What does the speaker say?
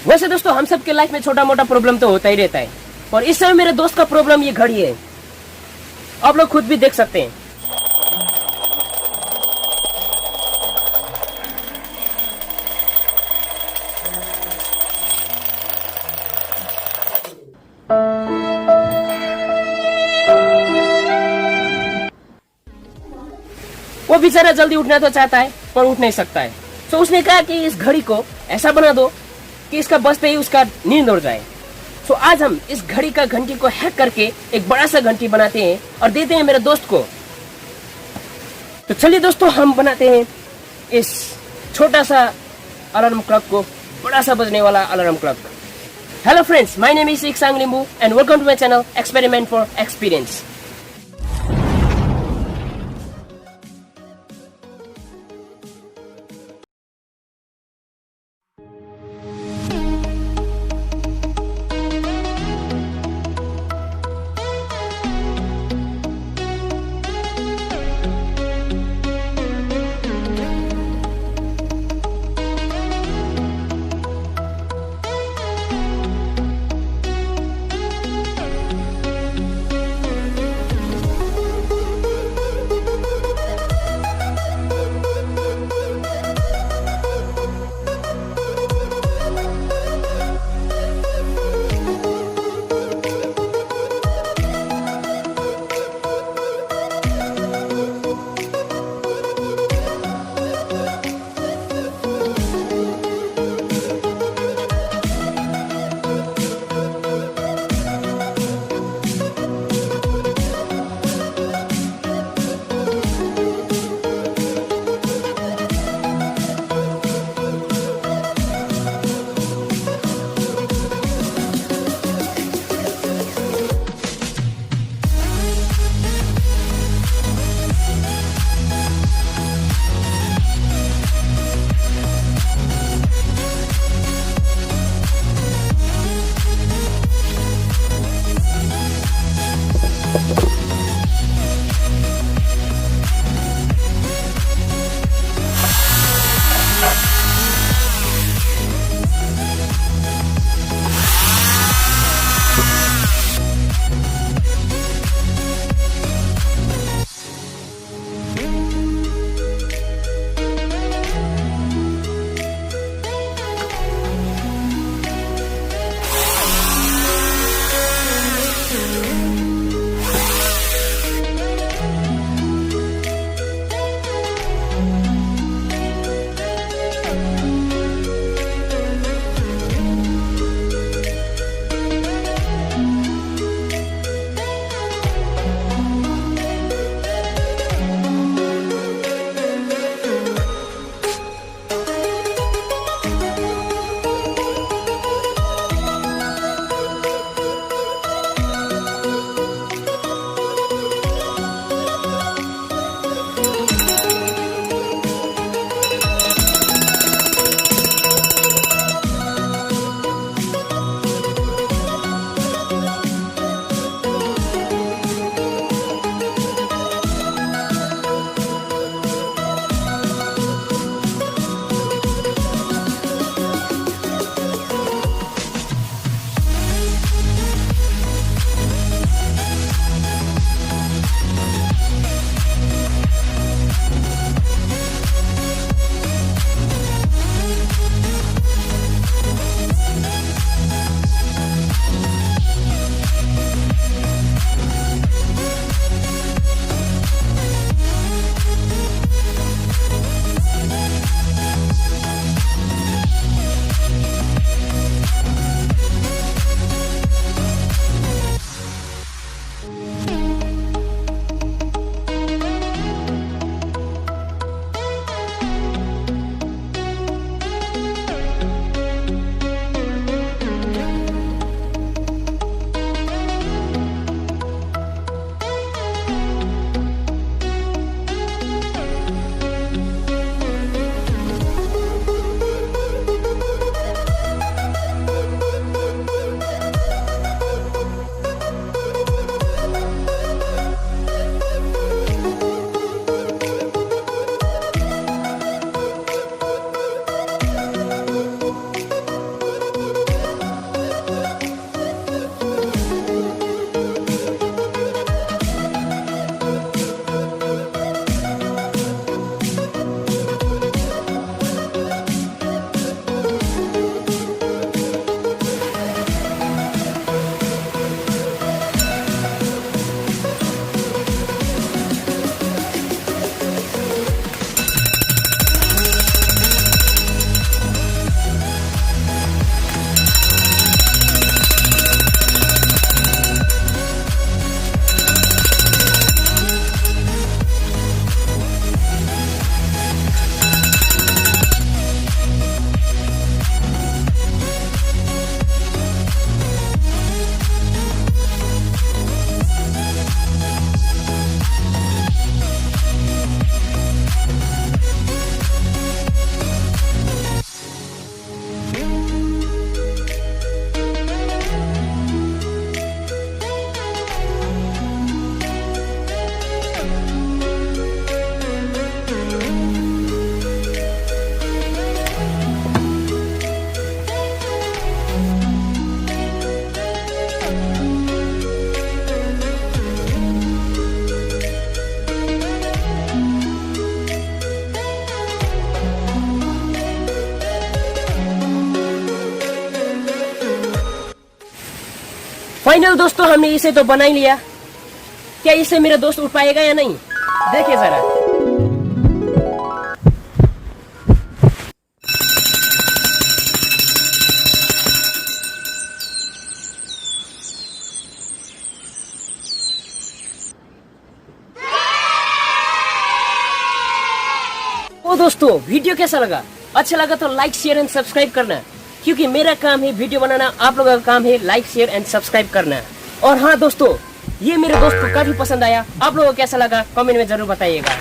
वैसे दोस्तों हम सबके लाइफ में छोटा मोटा प्रॉब्लम तो होता ही रहता है, और इस समय मेरे दोस्त का प्रॉब्लम ये घड़ी है। आप लोग खुद भी देख सकते हैं। वो बेचारा जल्दी उठना तो चाहता है पर उठ नहीं सकता है। तो उसने कहा कि इस घड़ी को ऐसा बना दो कि इसका बजते ही उसका नींद उड़ जाए। तो आज हम इस घड़ी का घंटी को हैक करके एक बड़ा सा घंटी बनाते हैं और देते हैं मेरे दोस्त को। तो चलिए दोस्तों, हम बनाते हैं इस छोटा सा अलार्म क्लॉक को बड़ा सा बजने वाला alarm clock. Hello friends, my name is Iksang Limbu and welcome to my channel experiment for experience. Final दोस्तों हमने इसे तो बना ही लिया। क्या इसे मेरा दोस्त उठ पाएगा या नहीं, देखिए जरा। तो दोस्तों वीडियो कैसा लगा? अच्छा लगा तो लाइक शेयर एंड सब्सक्राइब करना, क्योंकि मेरा काम है वीडियो बनाना, आप लोगों का काम है लाइक शेयर एंड सब्सक्राइब करना। और हाँ दोस्तों, ये मेरे दोस्त को काफी पसंद आया। आप लोगों को कैसा लगा कमेंट में जरूर बताइएगा।